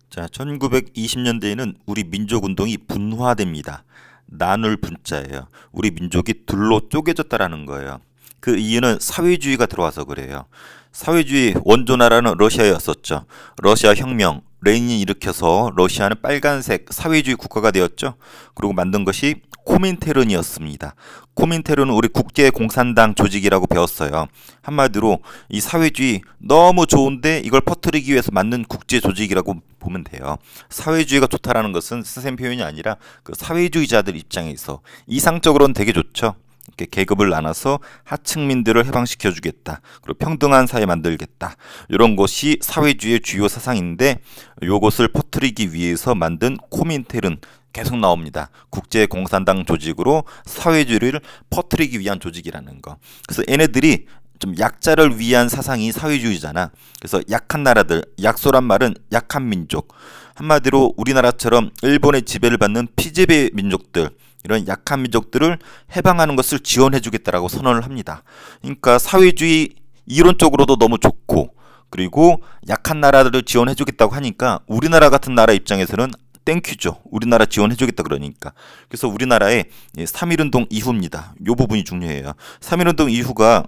자, 1920년대에는 우리 민족운동이 분화됩니다. 나눌 분자예요. 우리 민족이 둘로 쪼개졌다라는 거예요. 그 이유는 사회주의가 들어와서 그래요. 사회주의 원조 나라는 러시아였었죠. 러시아 혁명, 레닌이 일으켜서 러시아는 빨간색 사회주의 국가가 되었죠. 그리고 만든 것이 코민테른이었습니다. 코민테른은 우리 국제공산당 조직이라고 배웠어요. 한마디로 이 사회주의 너무 좋은데 이걸 퍼뜨리기 위해서 만든 국제 조직이라고 보면 돼요. 사회주의가 좋다라는 것은 선생님 표현이 아니라 그 사회주의자들 입장에서 이상적으로는 되게 좋죠. 이렇게 계급을 나눠서 하층민들을 해방시켜 주겠다. 그리고 평등한 사회 만들겠다. 이런 것이 사회주의의 주요 사상인데 이것을 퍼뜨리기 위해서 만든 코민테른 계속 나옵니다. 국제공산당 조직으로 사회주의를 퍼뜨리기 위한 조직이라는 거. 그래서 얘네들이 좀 약자를 위한 사상이 사회주의잖아. 그래서 약한 나라들, 약소란 말은 약한 민족. 한마디로 우리나라처럼 일본의 지배를 받는 피지배 민족들, 이런 약한 민족들을 해방하는 것을 지원해 주겠다라고 선언을 합니다. 그러니까 사회주의 이론적으로도 너무 좋고, 그리고 약한 나라들을 지원해 주겠다고 하니까 우리나라 같은 나라 입장에서는 땡큐죠. 우리나라 지원해 주겠다 그러니까. 그래서 우리나라의 3.1운동 이후입니다. 이 부분이 중요해요. 3.1운동 이후가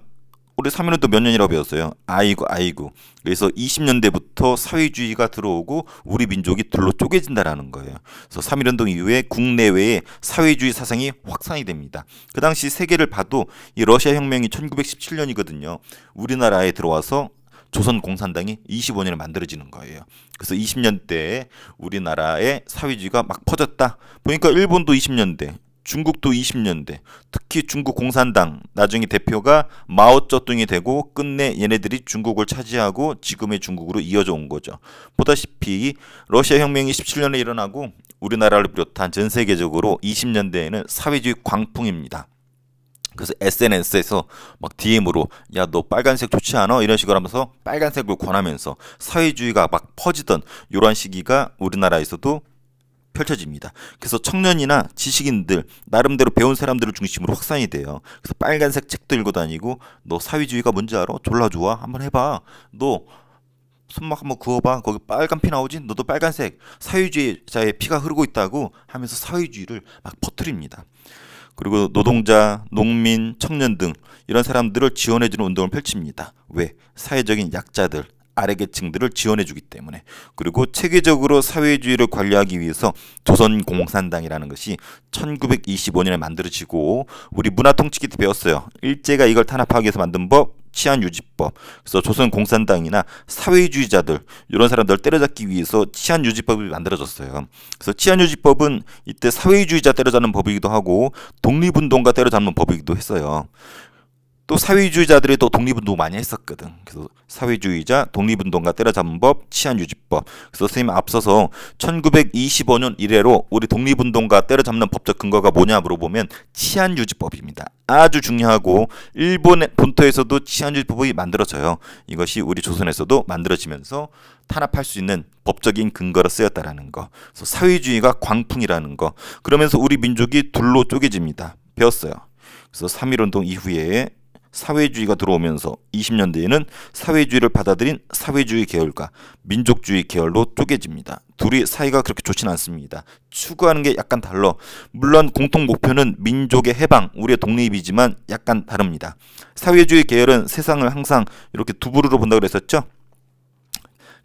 우리 3.1운동 몇 년이라고 배웠어요? 아이고. 그래서 20년대부터 사회주의가 들어오고 우리 민족이 둘로 쪼개진다라는 거예요. 그래서 3.1운동 이후에 국내외에 사회주의 사상이 확산이 됩니다. 그 당시 세계를 봐도 이 러시아 혁명이 1917년이거든요. 우리나라에 들어와서 조선공산당이 25년에 만들어지는 거예요. 그래서 20년대에 우리나라의 사회주의가 막 퍼졌다. 보니까 일본도 20년대, 중국도 20년대, 특히 중국 공산당 나중에 대표가 마오쩌둥이 되고 끝내 얘네들이 중국을 차지하고 지금의 중국으로 이어져 온 거죠. 보다시피 러시아 혁명이 17년에 일어나고 우리나라를 비롯한 전 세계적으로 20년대에는 사회주의 광풍입니다. 그래서 SNS에서 막 DM으로 야 너 빨간색 좋지 않아? 이런 식으로 하면서 빨간색을 권하면서 사회주의가 막 퍼지던 이러한 시기가 우리나라에서도 펼쳐집니다. 그래서 청년이나 지식인들 나름대로 배운 사람들을 중심으로 확산이 돼요. 그래서 빨간색 책도 읽고 다니고 너 사회주의가 뭔지 알아? 졸라 좋아? 한번 해봐. 너 손막 한번 그어봐. 거기 빨간 피 나오지? 너도 빨간색 사회주의자의 피가 흐르고 있다고 하면서 사회주의를 막 퍼뜨립니다. 그리고 노동자, 농민, 청년 등 이런 사람들을 지원해주는 운동을 펼칩니다. 왜? 사회적인 약자들, 아래계층들을 지원해주기 때문에. 그리고 체계적으로 사회주의를 관리하기 위해서 조선공산당이라는 것이 1925년에 만들어지고 우리 문화통치기 때 배웠어요. 일제가 이걸 탄압하기 위해서 만든 법, 치안유지법. 그래서 조선공산당이나 사회주의자들 이런 사람들을 때려잡기 위해서 치안유지법이 만들어졌어요. 그래서 치안유지법은 이때 사회주의자 때려잡는 법이기도 하고 독립운동가 때려잡는 법이기도 했어요. 또 사회주의자들이 또 독립운동 많이 했었거든. 그래서 사회주의자, 독립운동가 때려잡는 법, 치안유지법. 그래서 선생님 앞서서 1925년 이래로 우리 독립운동가 때려잡는 법적 근거가 뭐냐 물어보면 치안유지법입니다. 아주 중요하고 일본의 본토에서도 치안유지법이 만들어져요. 이것이 우리 조선에서도 만들어지면서 탄압할 수 있는 법적인 근거로 쓰였다라는 거. 그래서 사회주의가 광풍이라는 거. 그러면서 우리 민족이 둘로 쪼개집니다. 배웠어요. 그래서 3.1운동 이후에 사회주의가 들어오면서 20년대에는 사회주의를 받아들인 사회주의 계열과 민족주의 계열로 쪼개집니다. 둘이 사이가 그렇게 좋진 않습니다. 추구하는 게 약간 달라. 물론 공통 목표는 민족의 해방, 우리의 독립이지만 약간 다릅니다. 사회주의 계열은 세상을 항상 이렇게 두 부류로 본다고 그랬었죠.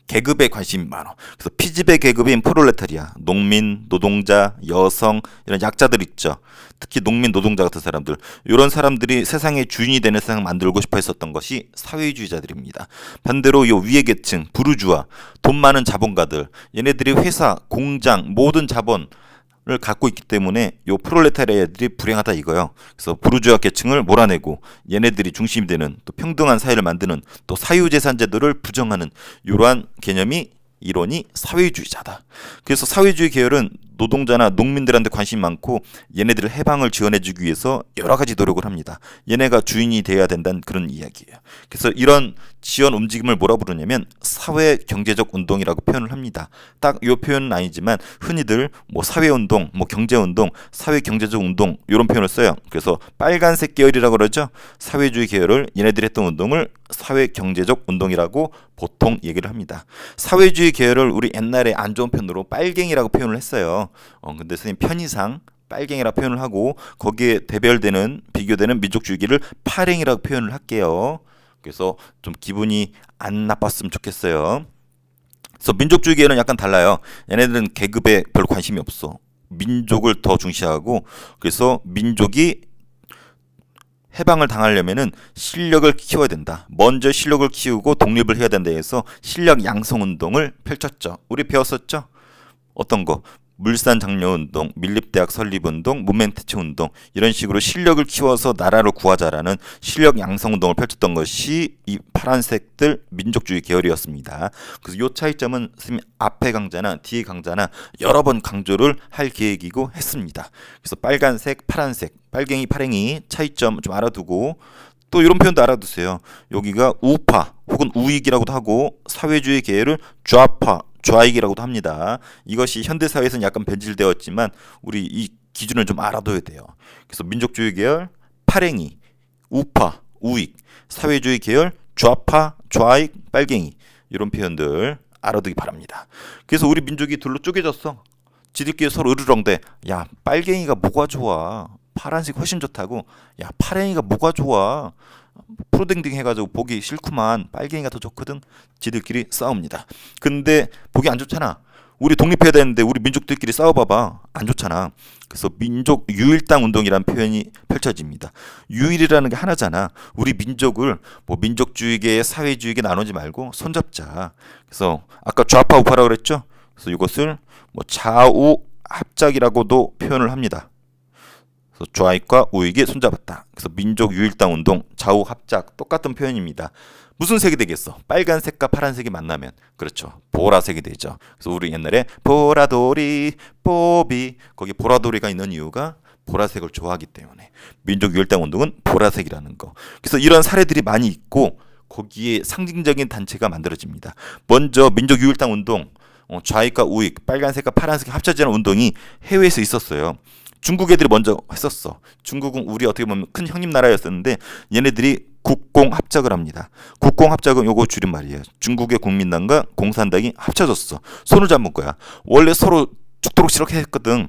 계급에 관심이 많아. 그래서 피지배 계급인 프롤레타리아, 농민, 노동자, 여성 이런 약자들 있죠. 특히 농민, 노동자 같은 사람들 이런 사람들이 세상의 주인이 되는 세상을 만들고 싶어 했었던 것이 사회주의자들입니다. 반대로 요 위의 계층, 부르주아, 돈 많은 자본가들 얘네들이 회사, 공장, 모든 자본 을 갖고 있기 때문에 요 프롤레타리아들이 불행하다 이거요. 그래서 부르주아 계층을 몰아내고 얘네들이 중심이 되는 또 평등한 사회를 만드는 또 사유재산 제도를 부정하는 이러한 개념이 이론이 사회주의자다. 그래서 사회주의 계열은 노동자나 농민들한테 관심이 많고 얘네들을 해방을 지원해주기 위해서 여러 가지 노력을 합니다. 얘네가 주인이 돼야 된다는 그런 이야기예요. 그래서 이런 지원 움직임을 뭐라 부르냐면 사회 경제적 운동이라고 표현을 합니다. 딱 이 표현은 아니지만 흔히들 뭐 사회 운동, 뭐 경제 운동, 사회 경제적 운동 이런 표현을 써요. 그래서 빨간색 계열이라고 그러죠. 사회주의 계열을 얘네들이 했던 운동을 사회 경제적 운동이라고 보통 얘기를 합니다. 사회주의 계열을 우리 옛날에 안 좋은 편으로 빨갱이라고 표현을 했어요. 근데 선생님 편의상 빨갱이라 표현을 하고 거기에 대별되는 비교되는 민족주의계를 파랭이라고 표현을 할게요. 그래서 좀 기분이 안 나빴으면 좋겠어요. 그래서 민족주의계는 약간 달라요. 얘네들은 계급에 별로 관심이 없어. 민족을 더 중시하고 그래서 민족이 해방을 당하려면은 실력을 키워야 된다. 먼저 실력을 키우고 독립을 해야 된다 해서 실력 양성 운동을 펼쳤죠. 우리 배웠었죠? 어떤 거? 물산 장려 운동, 밀립대학 설립 운동, 문맹 퇴치 운동 이런 식으로 실력을 키워서 나라를 구하자라는 실력 양성 운동을 펼쳤던 것이 이 파란색들 민족주의 계열이었습니다. 그래서 이 차이점은 선생님 앞에 강좌나 뒤에 강좌나 여러 번 강조를 할 계획이고 했습니다. 그래서 빨간색, 파란색, 빨갱이, 파랭이 차이점 좀 알아두고 또 이런 표현도 알아두세요. 여기가 우파 혹은 우익이라고도 하고 사회주의 계열을 좌파 좌익이라고도 합니다. 이것이 현대사회에서는 약간 변질되었지만 우리 이 기준을 좀 알아둬야 돼요. 그래서 민족주의 계열, 파랭이, 우파, 우익, 사회주의 계열, 좌파, 좌익, 빨갱이 이런 표현들 알아두기 바랍니다. 그래서 우리 민족이 둘로 쪼개졌어. 지들끼리 서로 으르렁대. 야, 빨갱이가 뭐가 좋아? 파란색 훨씬 좋다고. 야, 파랭이가 뭐가 좋아? 프로댕댕 해가지고 보기 싫구만. 빨갱이가 더 좋거든. 지들끼리 싸웁니다. 근데 보기 안 좋잖아. 우리 독립해야 되는데 우리 민족들끼리 싸워봐봐. 안 좋잖아. 그래서 민족 유일당 운동이라는 표현이 펼쳐집니다. 유일이라는 게 하나잖아. 우리 민족을 뭐 민족주의계, 사회주의계 나누지 말고 손잡자. 그래서 아까 좌파 우파라고 그랬죠. 그래서 이것을 뭐 좌우 합작이라고도 표현을 합니다. 그래서 좌익과 우익이 손잡았다. 그래서 민족 유일당 운동, 좌우 합작 똑같은 표현입니다. 무슨 색이 되겠어? 빨간색과 파란색이 만나면 그렇죠. 보라색이 되죠. 그래서 우리 옛날에 보라돌이 뽀비 거기 보라돌이가 있는 이유가 보라색을 좋아하기 때문에 민족 유일당 운동은 보라색이라는 거. 그래서 이런 사례들이 많이 있고 거기에 상징적인 단체가 만들어집니다. 먼저 민족 유일당 운동 좌익과 우익, 빨간색과 파란색이 합쳐지는 운동이 해외에서 있었어요. 중국 애들이 먼저 했었어. 중국은 우리 어떻게 보면 큰 형님 나라였었는데 얘네들이 국공합작을 합니다. 국공합작은 요거 줄임말이에요. 중국의 국민당과 공산당이 합쳐졌어. 손을 잡은 거야. 원래 서로 죽도록 싫게 했거든.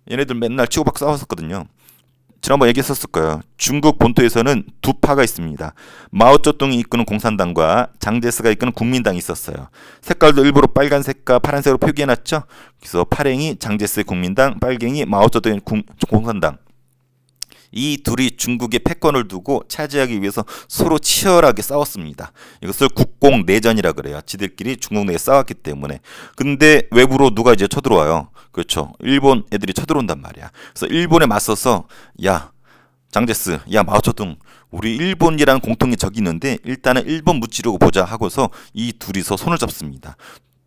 얘네들 맨날 치고받고 싸웠었거든요. 지난번 얘기했었을 거예요. 중국 본토에서는 두 파가 있습니다. 마오쩌둥이 이끄는 공산당과 장제스가 이끄는 국민당이 있었어요. 색깔도 일부러 빨간색과 파란색으로 표기해놨죠. 그래서 파랭이 장제스의 국민당, 빨갱이 마오쩌둥의 공산당. 이 둘이 중국의 패권을 두고 차지하기 위해서 서로 치열하게 싸웠습니다. 이것을 국공내전이라 그래요. 지들끼리 중국 내에 싸웠기 때문에. 근데 외부로 누가 이제 쳐들어와요. 그렇죠. 일본 애들이 쳐들어온단 말이야. 그래서 일본에 맞서서 야 장제스, 야 마오쩌둥, 우리 일본이랑 공통의 적이 있는데 일단은 일본 무찌르고 보자 하고서 이 둘이서 손을 잡습니다.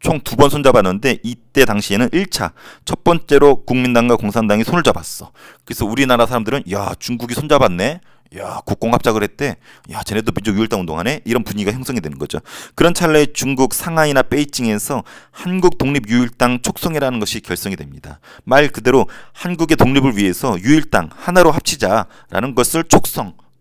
총 2번 손잡았는데 이때 당시에는 1차 첫 번째로 국민당과 공산당이 손을 잡았어. 그래서 우리나라 사람들은 야 중국이 손잡았네. 야 국공합작을 했대. 야 쟤네도 민족 유일당 운동하네. 이런 분위기가 형성이 되는 거죠. 그런 찰나에 중국 상하이나 베이징에서 한국 독립 유일당 촉성회라는 것이 결성이 됩니다. 말 그대로 한국의 독립을 위해서 유일당 하나로 합치자라는 것을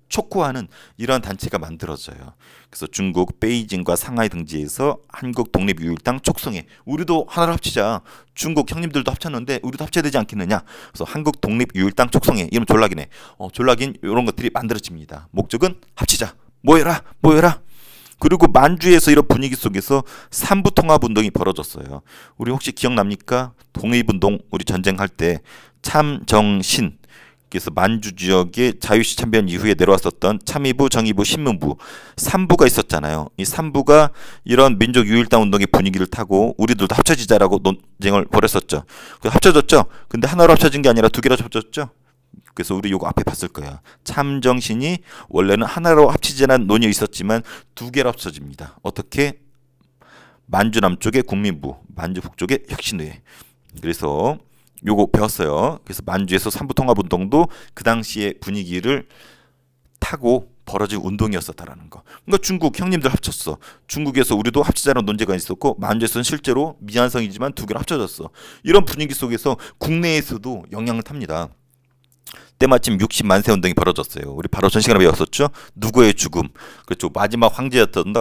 촉구하는 이러한 단체가 만들어져요. 그래서 중국 베이징과 상하이 등지에서 한국 독립유일당 촉성회. 우리도 하나를 합치자. 중국 형님들도 합쳤는데 우리도 합쳐야 되지 않겠느냐. 그래서 한국 독립유일당 촉성회. 이름 졸라기네. 졸라긴 이런 것들이 만들어집니다. 목적은 합치자. 모여라. 모여라. 그리고 만주에서 이런 분위기 속에서 삼부통합운동이 벌어졌어요. 우리 혹시 기억납니까? 독립운동 우리 전쟁할 때 참정신 그래서 만주 지역의 자유시 참변 이후에 내려왔었던 참의부, 정의부, 신문부 3부가 있었잖아요. 이 3부가 이런 민족 유일당 운동의 분위기를 타고 우리들도 합쳐지자라고 논쟁을 벌였었죠. 합쳐졌죠. 근데 하나로 합쳐진 게 아니라 2개로 합쳐졌죠. 그래서 우리 요거 앞에 봤을 거야. 참정신이 원래는 하나로 합치자는 논의가 있었지만 2개로 합쳐집니다. 어떻게? 만주 남쪽의 국민부, 만주 북쪽의 혁신회. 그래서 요거 배웠어요. 그래서 만주에서 삼부통합운동도 그 당시의 분위기를 타고 벌어진 운동이었었다라는 거. 그러니까 중국 형님들 합쳤어. 중국에서 우리도 합치자는 논제가 있었고 만주에서는 실제로 미완성이지만 두 개로 합쳐졌어. 이런 분위기 속에서 국내에서도 영향을 탑니다. 때마침 60만세 운동이 벌어졌어요. 우리 바로 전 시간에 배웠었죠. 누구의 죽음. 그렇죠. 마지막 황제였던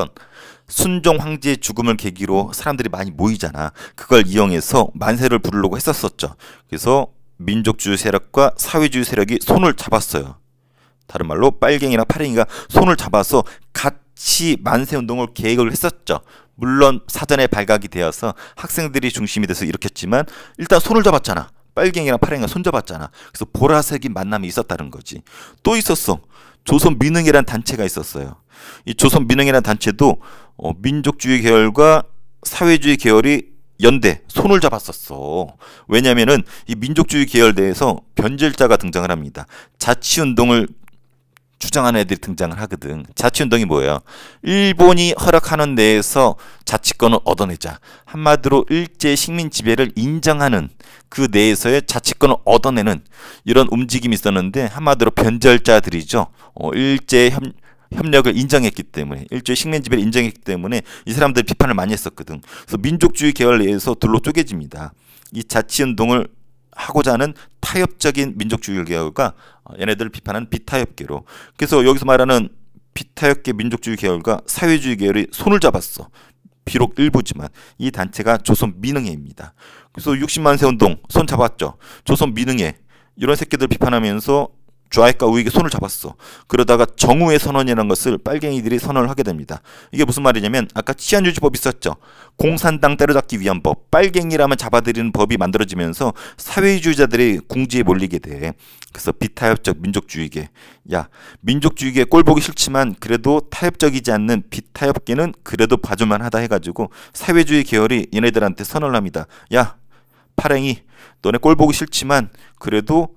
순종 황제의 죽음을 계기로 사람들이 많이 모이잖아. 그걸 이용해서 만세를 부르려고 했었었죠. 그래서 민족주의 세력과 사회주의 세력이 손을 잡았어요. 다른 말로 빨갱이나 파랭이가 손을 잡아서 같이 만세운동을 계획을 했었죠. 물론 사전에 발각이 되어서 학생들이 중심이 돼서 일으켰지만 일단 손을 잡았잖아. 빨갱이랑 파랭이가 손잡았잖아. 그래서 보라색인 만남이 있었다는 거지. 또 있었어. 조선민흥이라는 단체가 있었어요. 이 조선민흥이라는 단체도 민족주의 계열과 사회주의 계열이 연대 손을 잡았었어. 왜냐면은 이 민족주의 계열 내에서 변절자가 등장을 합니다. 자치운동을 주장하는 애들이 등장을 하거든. 자치운동이 뭐예요? 일본이 허락하는 내에서 자치권을 얻어내자. 한마디로 일제 식민 지배를 인정하는 그 내에서의 자치권을 얻어내는 이런 움직임이 있었는데 한마디로 변절자들이죠. 일제 협력을 인정했기 때문에 일제 식민 지배를 인정했기 때문에 이 사람들 비판을 많이 했었거든. 그래서 민족주의 계열 내에서 둘로 쪼개집니다. 이 자치운동을 하고자 하는 타협적인 민족주의 계열과 얘네들을 비판하는 비타협계로. 그래서 여기서 말하는 비타협계 민족주의 계열과 사회주의 계열이 손을 잡았어. 비록 일부지만 이 단체가 조선민흥회입니다. 그래서 60만세 운동 손 잡았죠. 조선민흥회 이런 새끼들 비판하면서 좌익과 우익의 손을 잡았어. 그러다가 정우회 선언이라는 것을 빨갱이들이 선언을 하게 됩니다. 이게 무슨 말이냐면 아까 치안유지법 있었죠. 공산당 때려잡기 위한 법, 빨갱이라면 잡아들이는 법이 만들어지면서 사회주의자들이 궁지에 몰리게 돼. 그래서 비타협적 민족주의계. 야, 민족주의계 꼴보기 싫지만 그래도 타협적이지 않는 비타협계는 그래도 봐줄만 하다 해가지고 사회주의 계열이 얘네들한테 선언을 합니다. 야, 파랭이 너네 꼴보기 싫지만 그래도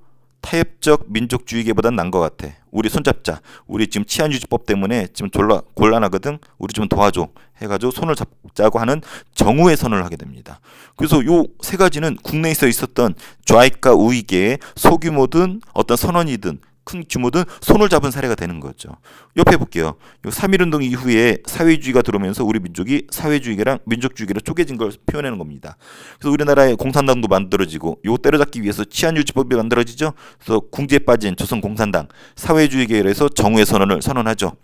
타협적 민족주의계보단 나은 것 같아. 우리 손잡자. 우리 지금 치안유지법 때문에 지금 졸라 곤란하거든. 우리 좀 도와줘. 해가지고 손을 잡자고 하는 정우회 선언을 하게 됩니다. 그래서 요 세 가지는 국내에서 있었던 좌익과 우익의 소규모든 어떤 선언이든 큰 규모든 손을 잡은 사례가 되는 거죠. 옆에 볼게요. 3.1운동 이후에 사회주의가 들어오면서 우리 민족이 사회주의계랑 민족주의계로 쪼개진 걸 표현하는 겁니다. 그래서 우리나라에 공산당도 만들어지고 요 때려잡기 위해서 치안유지법이 만들어지죠. 그래서 궁지에 빠진 조선공산당 사회주의 계열에서 정우회 선언을 선언하죠.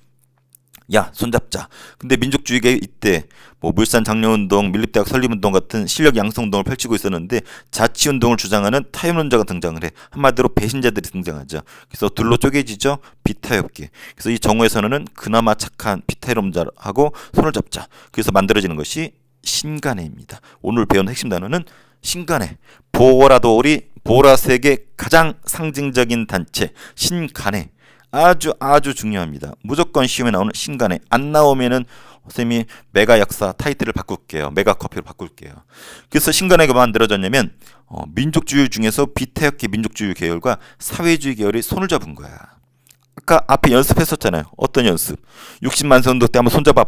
야, 손잡자. 근데 민족주의계 이때 뭐 물산 장려운동, 밀립대학 설립운동 같은 실력 양성운동을 펼치고 있었는데 자치운동을 주장하는 타협론자가 등장을 해. 한마디로 배신자들이 등장하죠. 그래서 둘로 쪼개지죠. 비타협계. 그래서 이 정우회 선언은 그나마 착한 비타협론자하고 손을 잡자. 그래서 만들어지는 것이 신간회입니다. 오늘 배운 핵심 단어는 신간회. 보라돌이 보라색의 가장 상징적인 단체 신간회. 아주 중요합니다. 무조건 시험에 나오는 신간회. 안 나오면은 선생님이 메가 역사 타이틀을 바꿀게요. 메가 커피로 바꿀게요. 그래서 신간회가 만들어졌냐면 민족주의 중에서 비타협계 민족주의 계열과 사회주의 계열이 손을 잡은 거야. 아까 앞에 연습했었잖아요. 어떤 연습? 60만세 운동 때 한번 손잡아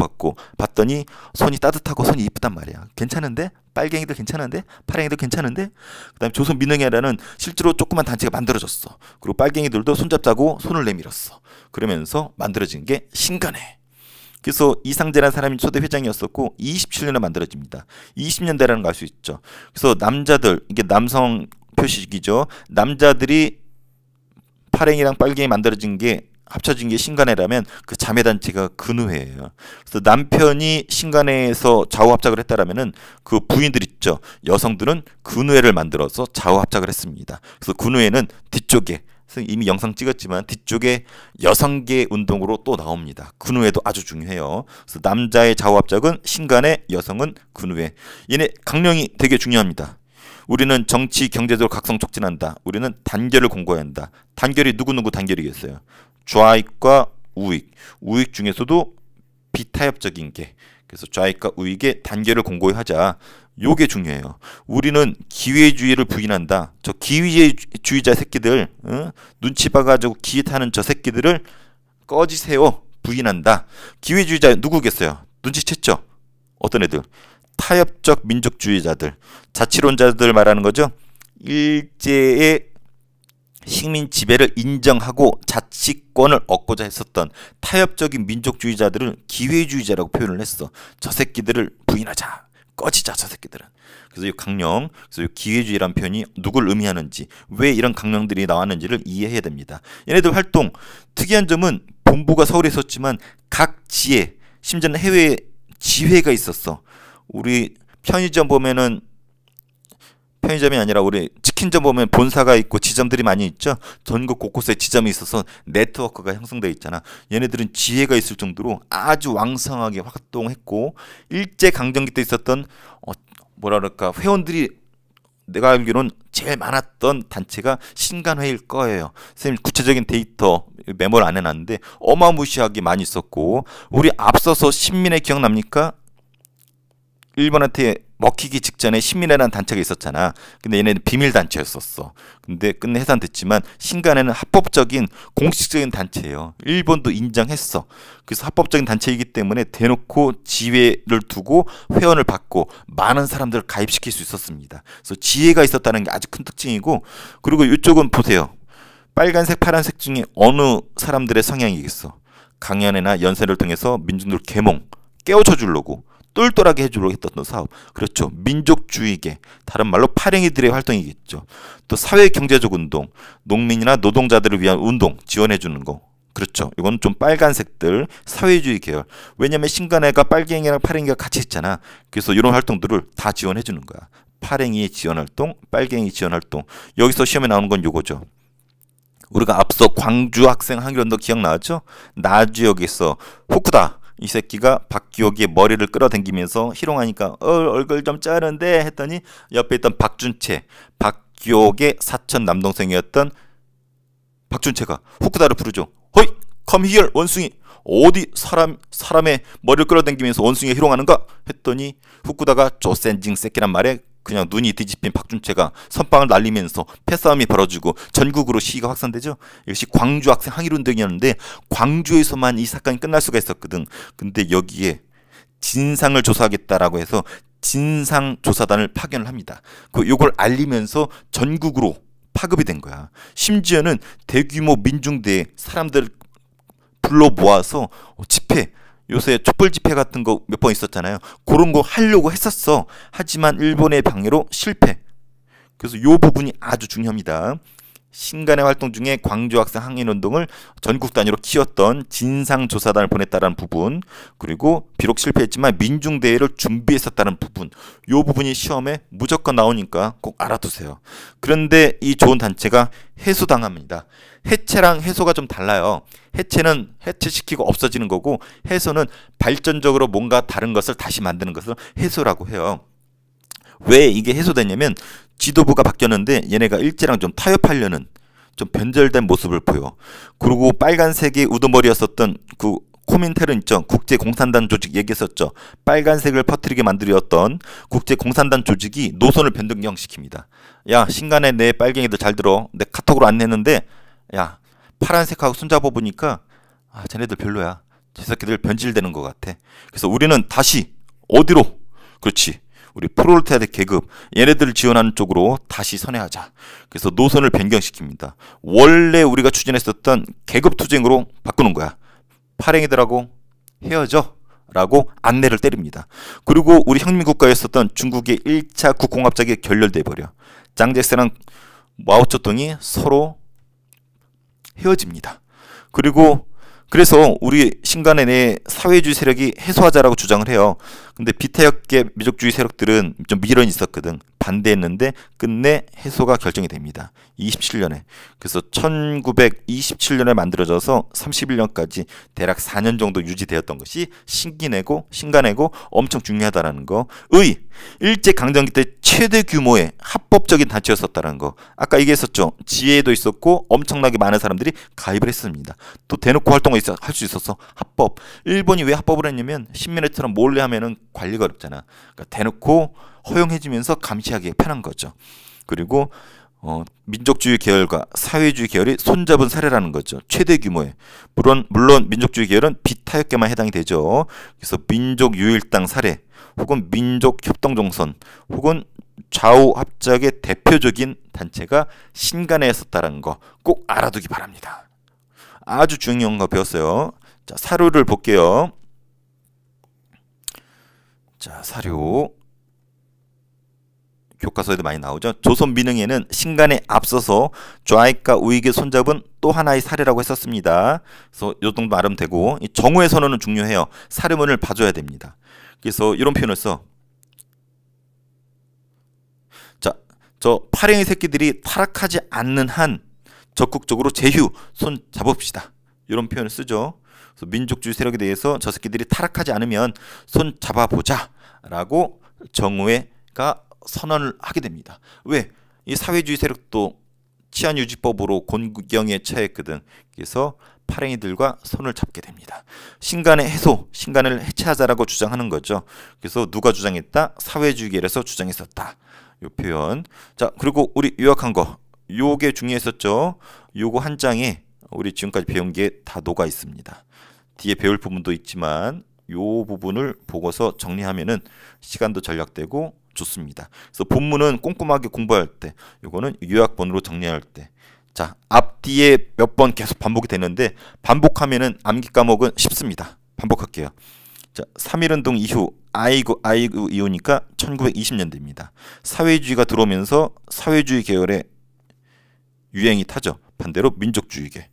봤더니 손이 따뜻하고 손이 이쁘단 말이야. 괜찮은데? 빨갱이들 괜찮은데? 파랭이들 괜찮은데? 그 다음에 조선민흥회라는 실제로 조그만 단체가 만들어졌어. 그리고 빨갱이들도 손잡자고 손을 내밀었어. 그러면서 만들어진 게 신간회. 그래서 이상재라는 사람이 초대 회장이었었고 27년에 만들어집니다. 20년대라는 걸 알 수 있죠. 그래서 남자들, 이게 남성 표식이죠. 남자들이 파랭이랑 빨갱이 만들어진 게 합쳐진 게 신간회라면 그 자매단체가 근우회예요. 그래서 남편이 신간회에서 좌우합작을 했다라면은 그 부인들 있죠. 여성들은 근우회를 만들어서 좌우합작을 했습니다. 그래서 근우회는 뒤쪽에 이미 영상 찍었지만 뒤쪽에 여성계 운동으로 또 나옵니다. 근우회도 아주 중요해요. 그래서 남자의 좌우합작은 신간회, 여성은 근우회. 얘네 강령이 되게 중요합니다. 우리는 정치, 경제적으로 각성 촉진한다. 우리는 단결을 공고해야 한다. 단결이 누구누구 단결이겠어요? 좌익과 우익. 우익 중에서도 비타협적인 게. 그래서 좌익과 우익의 단결을 공고히 하자. 요게 중요해요. 우리는 기회주의를 부인한다. 저 기회주의자 새끼들, 눈치 봐가지고 기회 타는 저 새끼들을 꺼지세요. 부인한다. 기회주의자 누구겠어요? 눈치챘죠? 어떤 애들? 타협적 민족주의자들, 자치론자들 말하는 거죠. 일제의 식민 지배를 인정하고 자치권을 얻고자 했었던 타협적인 민족주의자들은 기회주의자라고 표현을 했어. 저 새끼들을 부인하자, 꺼지자, 저 새끼들은. 그래서 이 강령, 그래서 이 기회주의란 표현이 누굴 의미하는지, 왜 이런 강령들이 나왔는지를 이해해야 됩니다. 얘네들 활동 특이한 점은 본부가 서울에 있었지만 각 지에, 심지어는 해외에 지회가 있었어. 우리 편의점 보면은, 편의점이 아니라 우리 치킨점 보면 본사가 있고 지점들이 많이 있죠. 전국 곳곳에 지점이 있어서 네트워크가 형성되어 있잖아. 얘네들은 지혜가 있을 정도로 아주 왕성하게 활동했고, 일제강점기 때 있었던 뭐라 그럴까, 회원들이 내가 알기로는 제일 많았던 단체가 신간회일 거예요. 선생님 구체적인 데이터 메모를 안 해놨는데 어마무시하게 많이 있었고, 우리 앞서서 신민회 기억납니까? 일본한테 먹히기 직전에 신민회라는 단체가 있었잖아. 근데 얘네는 비밀단체였었어. 근데 끝내 해산됐지만 신간회는 합법적인 공식적인 단체예요. 일본도 인정했어. 그래서 합법적인 단체이기 때문에 대놓고 지회를 두고 회원을 받고 많은 사람들을 가입시킬 수 있었습니다. 그래서 지혜가 있었다는 게 아주 큰 특징이고, 그리고 이쪽은 보세요. 빨간색, 파란색 중에 어느 사람들의 성향이겠어? 강연회나 연설을 통해서 민중들 계몽 깨우쳐 주려고 똘똘하게 해주려고 했던 사업. 그렇죠. 민족주의계, 다른 말로 파랭이들의 활동이겠죠. 또 사회경제적 운동, 농민이나 노동자들을 위한 운동 지원해주는 거. 그렇죠. 이건 좀 빨간색들, 사회주의 계열. 왜냐면 신간회가 빨갱이랑 파랭이가 같이 있잖아. 그래서 이런 활동들을 다 지원해주는 거야. 파랭이 지원활동, 빨갱이 지원활동. 여기서 시험에 나오는 건 요거죠. 우리가 앞서 광주 학생 항일운동 기억나죠? 나주역에서 후쿠다, 이 새끼가 박기옥의 머리를 끌어당기면서 희롱하니까 얼굴 좀 자른데 했더니 옆에 있던 박준채, 박기옥의 사촌 남동생이었던 박준채가 후쿠다를 부르죠. 허이 come here 원숭이, 어디 사람의 머리를 끌어당기면서 원숭이가 희롱하는가 했더니 후쿠다가 조센징 새끼란 말에 그냥 눈이 뒤집힌 박준채가 선빵을 날리면서 패싸움이 벌어지고 전국으로 시위가 확산되죠. 이것이 광주 학생 항일운동이었는데 광주에서만 이 사건이 끝날 수가 있었거든. 근데 여기에 진상을 조사하겠다라고 해서 진상조사단을 파견을 합니다. 요걸 알리면서 전국으로 파급이 된 거야. 심지어는 대규모 민중대회 사람들 불러 모아서 집회, 요새 촛불 집회 같은 거 몇 번 있었잖아요. 그런 거 하려고 했었어. 하지만 일본의 방해로 실패. 그래서 이 부분이 아주 중요합니다. 신간회 활동 중에 광주 학생 항일운동을 전국 단위로 키웠던 진상조사단을 보냈다는 부분, 그리고 비록 실패했지만 민중대회를 준비했었다는 부분, 이 부분이 시험에 무조건 나오니까 꼭 알아두세요. 그런데 이 좋은 단체가 해소당합니다. 해체랑 해소가 좀 달라요. 해체는 해체시키고 없어지는 거고, 해소는 발전적으로 뭔가 다른 것을 다시 만드는 것을 해소라고 해요. 왜 이게 해소됐냐면 지도부가 바뀌었는데 얘네가 일제랑 좀 타협하려는 좀 변절된 모습을 보여. 그리고 빨간색의 우두머리였었던 그 코민테른 있죠. 국제공산당 조직 얘기했었죠. 빨간색을 퍼뜨리게 만들었던 국제공산당 조직이 노선을 변경시킵니다. 야, 신간에 내 빨갱이들 잘 들어. 내 카톡으로 안냈는데 야, 파란색하고 손잡아 보니까 쟤네들 별로야. 저 새끼들 변질되는 것 같아. 그래서 우리는 다시 어디로? 그렇지. 우리 프롤레타리아 계급, 얘네들을 지원하는 쪽으로 다시 선회하자. 그래서 노선을 변경시킵니다. 원래 우리가 추진했었던 계급투쟁으로 바꾸는 거야. 파랭이들하고 헤어져 라고 안내를 때립니다. 그리고 우리 형민국가였었던 중국의 1차 국공합작이 결렬돼 버려. 장제스랑 마오쩌둥이 서로 헤어집니다. 그리고 그래서 우리 신간의 내 사회주의 세력이 해소하자라고 주장을 해요. 근데 비타협계 민족주의 세력들은 좀 미련이 있었거든. 반대했는데 끝내 해소가 결정이 됩니다. 27년에. 그래서 1927년에 만들어져서 31년까지 대략 4년 정도 유지되었던 것이 신간회고 엄청 중요하다는 거. 일제강점기 때 최대 규모의 합법적인 단체였었다는 거. 아까 얘기했었죠. 지혜도 있었고 엄청나게 많은 사람들이 가입을 했습니다. 또 대놓고 활동을 할 수 있었어. 합법. 일본이 왜 합법을 했냐면 신민회처럼 몰래 하면은 관리가 어렵잖아. 그러니까 대놓고 허용해주면서 감시하기 편한 거죠. 그리고 민족주의 계열과 사회주의 계열이 손잡은 사례라는 거죠. 최대 규모의. 물론 민족주의 계열은 비타협계만 해당이 되죠. 그래서 민족유일당 사례, 혹은 민족협동정선, 혹은 좌우 합작의 대표적인 단체가 신간회였었다는 거 꼭 알아두기 바랍니다. 아주 중요한 거 배웠어요. 자, 사료를 볼게요. 자, 사료. 교과서에도 많이 나오죠. 조선 민흥회는 신간에 앞서서 좌익과 우익의 손잡은 또 하나의 사례라고 했었습니다. 그래서 이 정도 알으면 되고, 이 정오의 선언은 중요해요. 사료문을 봐줘야 됩니다. 그래서 이런 표현을 써. 자, 저 파랭이 새끼들이 타락하지 않는 한 적극적으로 제휴 손 잡읍시다. 이런 표현을 쓰죠. 그래서 민족주의 세력에 대해서 저 새끼들이 타락하지 않으면 손 잡아보자 라고 정오회가 선언을 하게 됩니다. 왜? 이 사회주의 세력도 치안유지법으로 곤경에 처했거든. 그래서 파랭이들과 손을 잡게 됩니다. 신간의 해소, 신간을 해체하자라고 주장하는 거죠. 그래서 누가 주장했다? 사회주의계에서 주장했었다. 이 표현. 자, 그리고 우리 요약한 거. 요게 중요했었죠. 요거 한 장에 우리 지금까지 배운 게 다 녹아 있습니다. 뒤에 배울 부분도 있지만 요 부분을 보고서 정리하면은 시간도 절약되고 좋습니다. 그래서 본문은 꼼꼼하게 공부할 때, 요거는 요약본으로 정리할 때. 자, 앞뒤에 몇 번 계속 반복이 되는데 반복하면은 암기 과목은 쉽습니다. 반복할게요. 자, 3.1운동 이후 아이고 이후니까 1920년대입니다. 사회주의가 들어오면서 사회주의 계열의 유행이 타죠. 반대로 민족주의계.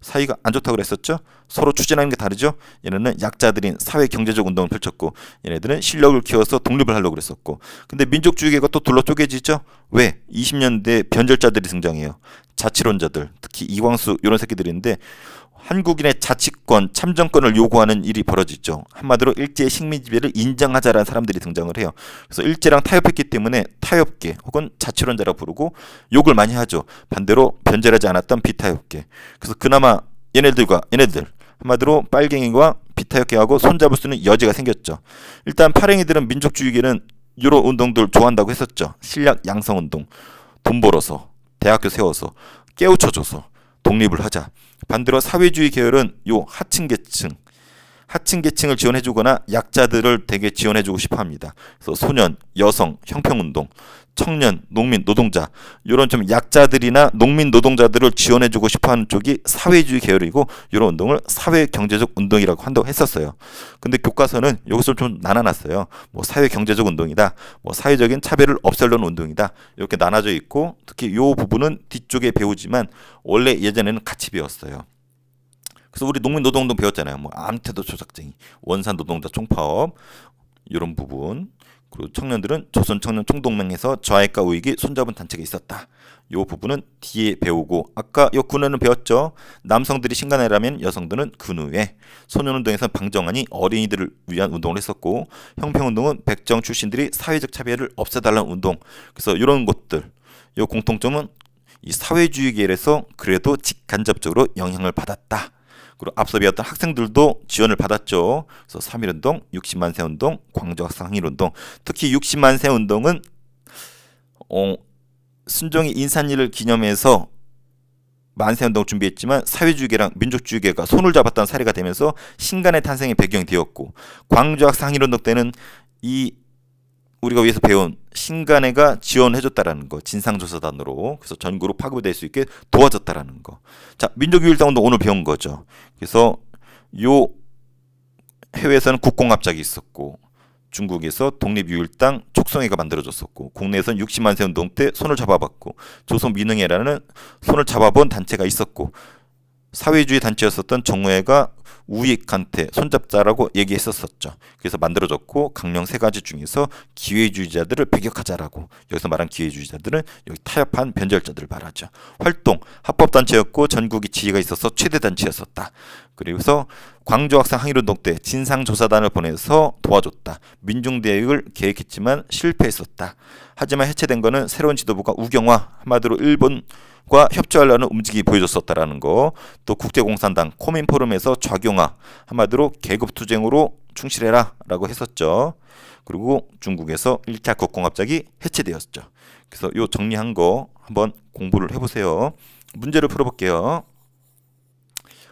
사이가 안 좋다고 그랬었죠. 서로 추진하는 게 다르죠. 얘네는 약자들인 사회 경제적 운동을 펼쳤고 얘네들은 실력을 키워서 독립을 하려고 그랬었고, 근데 민족주의계가 또 둘러 쪼개지죠. 왜? 20년대 변절자들이 등장해요. 자치론자들, 특히 이광수 이런 새끼들인데 한국인의 자치권, 참정권을 요구하는 일이 벌어지죠. 한마디로 일제의 식민지배를 인정하자라는 사람들이 등장을 해요. 그래서 일제랑 타협했기 때문에 타협계 혹은 자치론자라고 부르고 욕을 많이 하죠. 반대로 변절하지 않았던 비타협계. 그래서 그나마 얘네들 한마디로 빨갱이와 비타협계하고 손잡을 수 있는 여지가 생겼죠. 일단 파랭이들은 민족주의계는 이런 운동들 좋아한다고 했었죠. 실력 양성운동, 돈 벌어서 대학교 세워서 깨우쳐줘서 독립을 하자. 반대로 사회주의 계열은 요 하층계층을 지원해주거나 약자들을 되게 지원해주고 싶어합니다. 그래서 소년, 여성, 형평운동, 청년, 농민, 노동자 이런 좀 약자들이나 농민, 노동자들을 지원해주고 싶어하는 쪽이 사회주의 계열이고 이런 운동을 사회경제적 운동이라고 한다고 했었어요. 근데 교과서는 여기서 좀 나눠놨어요. 뭐 사회경제적 운동이다, 뭐 사회적인 차별을 없애려는 운동이다 이렇게 나눠져 있고, 특히 이 부분은 뒤쪽에 배우지만 원래 예전에는 같이 배웠어요. 그래서 우리 농민 노동운동 배웠잖아요. 뭐 암태도 조작쟁이, 원산 노동자 총파업 이런 부분. 그리고 청년들은 조선청년총동맹에서 좌익과 우익이 손잡은 단체가 있었다. 이 부분은 뒤에 배우고, 아까 이 군회는 배웠죠. 남성들이 신간회라면 여성들은 근우회. 소년운동에서는 방정환이 어린이들을 위한 운동을 했었고, 형평운동은 백정 출신들이 사회적 차별을 없애달라는 운동. 그래서 이런 것들, 이 공통점은 이 사회주의 계열에서 그래도 직간접적으로 영향을 받았다. 그리고 앞서 배웠던 학생들도 지원을 받았죠. 그래서 3.1운동, 60만세 운동, 광주학생 항일운동. 특히 60만세 운동은 순종이 인산일을 기념해서 만세운동을 준비했지만 사회주의계랑 민족주의계가 손을 잡았다는 사례가 되면서 신간의 탄생의 배경이 되었고, 광주학생 항일운동 때는 이 우리가 위에서 배운 신간회가 지원해줬다라는 거, 진상조사단으로. 그래서 전국으로 파급될 수 있게 도와줬다라는 거. 자, 민족유일당운동 오늘 배운 거죠. 그래서 요 해외에서는 국공합작이 있었고, 중국에서 독립유일당 촉성회가 만들어졌었고, 국내에서는 60만세 운동 때 손을 잡아봤고, 조선민흥회라는 손을 잡아본 단체가 있었고, 사회주의 단체였었던 정오회가 우익한테 손잡자라고 얘기했었죠. 그래서 만들어졌고, 강령 3가지 중에서 기회주의자들을 배격하자라고. 여기서 말한 기회주의자들은 여기 타협한 변절자들을 말하죠. 활동, 합법단체였고 전국이 지위가 있어서 최대 단체였었다. 그래서 광주학생 항일운동 때 진상조사단을 보내서 도와줬다. 민중대역을 계획했지만 실패했었다. 하지만 해체된 거는 새로운 지도부가 우경화, 한마디로 일본과 협조하려는 움직임이 보여줬었다라는 거. 또 국제공산당 코민포럼에서 좌경화, 한마디로 계급투쟁으로 충실해라 라고 했었죠. 그리고 중국에서 1차 국공합작이 해체되었죠. 그래서 요 정리한 거 한번 공부를 해보세요. 문제를 풀어볼게요.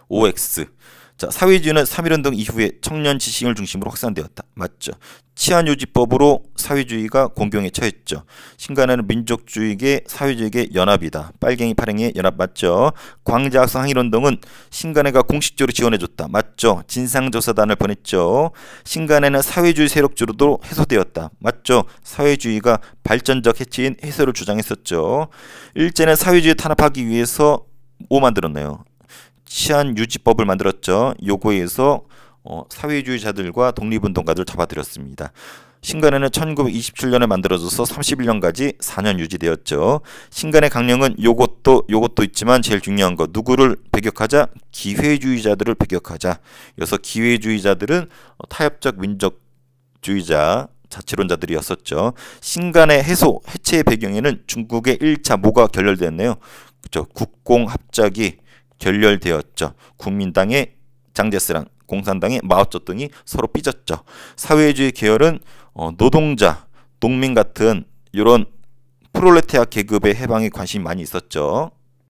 OX. 자, 사회주의는 3.1운동 이후에 청년 지식인을 중심으로 확산되었다. 맞죠? 치안유지법으로 사회주의가 공경에 처했죠. 신간에는 민족주의계 사회주의계 연합이다. 빨갱이 파랭이의 연합 맞죠? 광자학생 항일운동은 신간에가 공식적으로 지원해줬다. 맞죠? 진상조사단을 보냈죠. 신간에는 사회주의 세력주로도 해소되었다. 맞죠? 사회주의가 발전적 해체인 해소를 주장했었죠. 일제는 사회주의 탄압하기 위해서 뭐 만들었나요? 치안유지법을 만들었죠. 요거에서 사회주의자들과 독립운동가들 잡아들였습니다. 신간에는 1927년에 만들어져서 31년까지 4년 유지되었죠. 신간의 강령은 요것도 있지만 제일 중요한 거 누구를 배격하자? 기회주의자들을 배격하자. 그래서 기회주의자들은 타협적 민족주의자 자치론자들이었었죠. 신간의 해체의 배경에는 중국의 1차 뭐가 결렬되었네요. 그렇죠. 국공합작이 결렬되었죠. 국민당의 장제스랑 공산당의 마오쩌둥이 서로 삐졌죠. 사회주의 계열은 노동자, 농민 같은 이런 프롤레타리아 계급의 해방에 관심이 많이 있었죠.